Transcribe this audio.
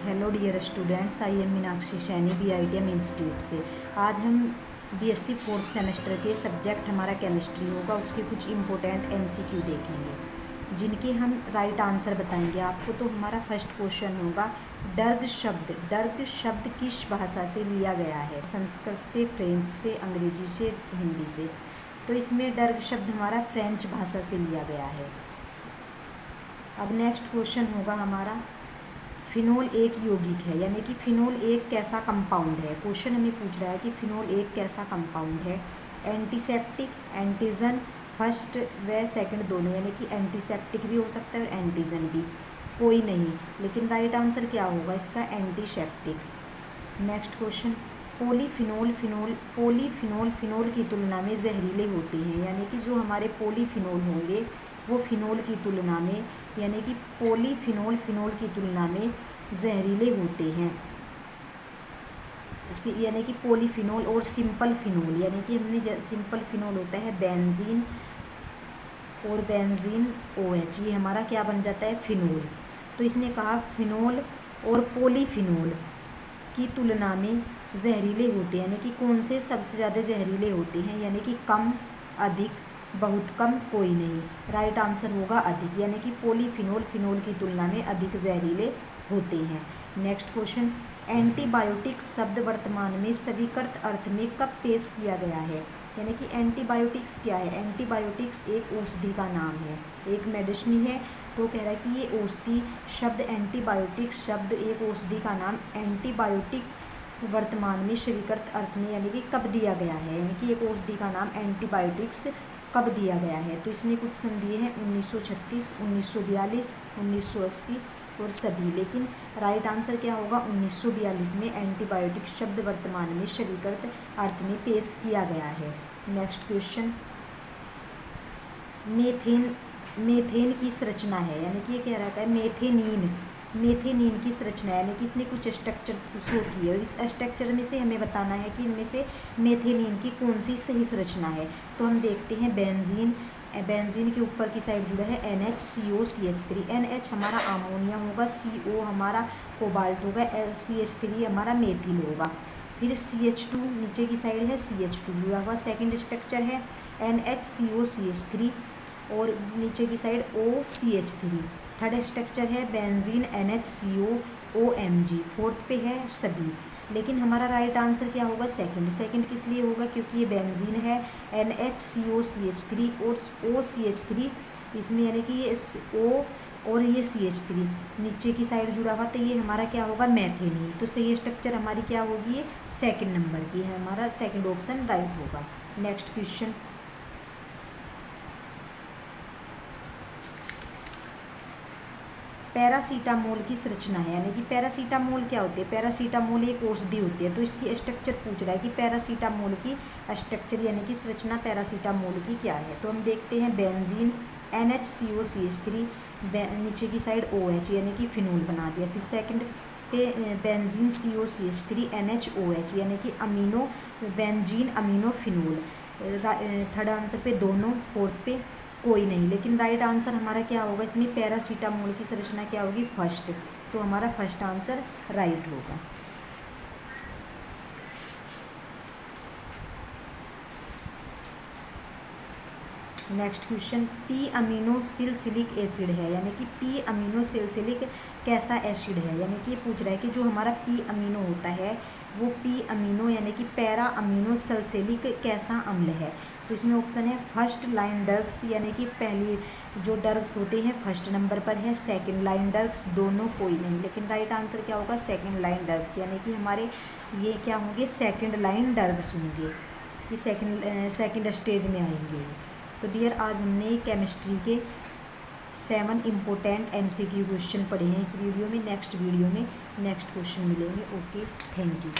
Hello dear students, I am Meenakshi Saini BITM institute से। आज हम BSc 4th सेमेस्टर के सब्जेक्ट हमारा केमिस्ट्री होगा, उसके कुछ इम्पोर्टेंट MCQ देखेंगे जिनके हम राइट आंसर बताएंगे आपको। तो हमारा फर्स्ट क्वेश्चन होगा, डर्ग शब्द किस भाषा से लिया गया है? संस्कृत से, फ्रेंच से, अंग्रेजी से, हिंदी से। तो इसमें डर्ग शब्द हमारा फ्रेंच भाषा से लिया गया है। अब नेक्स्ट क्वेश्चन होगा हमारा, फिनोल एक यौगिक है, यानी कि फिनोल एक कैसा कंपाउंड है? क्वेश्चन हमें पूछ रहा है कि फिनोल एक कैसा कंपाउंड है। एंटीसेप्टिक, एंटीजन, फर्स्ट व सेकंड दोनों, यानी कि एंटीसेप्टिक भी हो सकता है और एंटीजन भी, कोई नहीं। लेकिन राइट आंसर क्या होगा इसका? Antiseptic. Next question, polyphenol phenol की तुलना में जहरीले होते हैं, यानी कि जो हमारे पॉलीफिनोल होंगे वो फिनोल की तुलना में, यानी कि पॉलीफिनोल फिनोल की तुलना में जहरीले होते हैं। यानी कि पॉलीफिनोल और सिंपल फिनोल, यानी कि हमने सिंपल फिनोल होता है बेंजीन और बेंजीन OH, ये हमारा क्या बन जाता है? फिनोल। तो इसने कहा फिनोल और पॉलीफिनोल की तुलना में जहरीले होते हैं, यानी कि कौन से सबसे ज़्यादा जहरीले होते हैं? यानी कि कम, अधिक, बहुत कम, कोई नहीं। राइट आंसर होगा अधिक, यानी कि पॉलीफिनोल फिनोल की तुलना में अधिक जहरीले होते हैं। नेक्स्ट क्वेश्चन, एंटीबायोटिक्स शब्द वर्तमान में स्वीकृत अर्थ में कब पेश किया गया है? यानी कि एंटीबायोटिक्स क्या है? एंटीबायोटिक्स एक औषधि का नाम है, एक मेडिसिन है। तो कह रहा है कि ये औषधि शब्द, एंटीबायोटिक्स शब्द एक औषधि का नाम एंटीबायोटिक वर्तमान में स्वीकृत अर्थ में, यानी कि कब दिया गया है? यानी कि एक औषधि का नाम एंटीबायोटिक्स कब दिया गया है? तो इसने कुछ सन दिए हैं 1936, 1942, 1980 और सभी। लेकिन राइट आंसर क्या होगा? 1942 में एंटीबायोटिक शब्द वर्तमान में स्वीकृत अर्थ में पेश किया गया है। नेक्स्ट क्वेश्चन, मेथेन की संरचना है, यानी कि ये कह रहा है मेथेनीन की संरचना, यानी कि इसने कुछ स्ट्रक्चर शो किए और इस स्ट्रक्चर में से हमें बताना है कि इनमें से मेथेनीन की कौन सी सही संरचना है। तो हम देखते हैं, बेंजीन के ऊपर की साइड जुड़ा है NHCOCH3, NH हमारा अमोनिया होगा, CO हमारा कोबाल्ट होगा, CH3 हमारा मेथिल होगा। फिर CH2 नीचे की साइड है, CH2 जुड़ा हुआ। सेकेंड स्ट्रक्चर है NHCOCH3 और नीचे की साइड OCH3। थर्ड स्ट्रक्चर है बेंजीन NHCOOMG। फोर्थ पे है सभी। लेकिन हमारा राइट आंसर क्या होगा? सेकंड किस लिए होगा? क्योंकि ये बेंजीन है NHCOCH3 और OCH3 इसमें, यानी कि ये O और ये CH3 नीचे की साइड जुड़ा हुआ, तो ये हमारा क्या होगा? मैथेनीन। तो सही स्ट्रक्चर हमारी क्या होगी? ये सेकंड नंबर की है, हमारा सेकंड ऑप्शन राइट होगा। नेक्स्ट क्वेश्चन, पैरासीटामोल की संरचना है, यानी कि पैरासीटामोल क्या होती है? पैरासीटामोल एक औषधि होती है। तो इसकी स्ट्रक्चर पूछ रहा है कि पैरासीटामोल की स्ट्रक्चर, यानी कि संरचना पैरासीटामोल की क्या है? तो हम देखते हैं, बेंजीन NHCOCH3, नीचे की साइड OH, यानी कि फिनोल बना दिया। फिर सेकंड पे बेंजीन COCH3 NHOH, यानी कि benzene amino phenol. Third answer पे दोनों, फोर्थ पे कोई नहीं। लेकिन राइट आंसर हमारा क्या होगा? इसमें पैरासीटामोल की संरचना क्या होगी? फर्स्ट। तो हमारा फर्स्ट आंसर राइट होगा। Next question, P amino salicylic acid है, यानी कि P अमीनो सिलिसिलिक कैसा एसिड है? यानी कि ये पूछ रहा है कि जो हमारा P अमीनो होता है वो P अमीनो, यानी कि पैरा अमीनो सल्सिलिक कैसा अम्ल है? तो इसमें ऑप्शन है फर्स्ट लाइन ड्रग्स, यानी कि पहली जो ड्रग्स होते हैं फर्स्ट नंबर पर है, सेकंड लाइन ड्रग्स, दोनों, कोई नहीं। लेकिन राइट आंसर क्या होगा? सेकंड लाइन ड्रग्स, यानी कि हमारे ये क्या होंगे? सेकंड लाइन ड्रग्स होंगे, ये सेकंड स्टेज में आएंगे। तो डियर, आज हमने केमिस्ट्री के 7 इम्पोर्टेंट MCQ क्वेश्चन पढ़े हैं इस वीडियो में। नेक्स्ट वीडियो में नेक्स्ट क्वेश्चन मिलेंगे। Okay, thank you.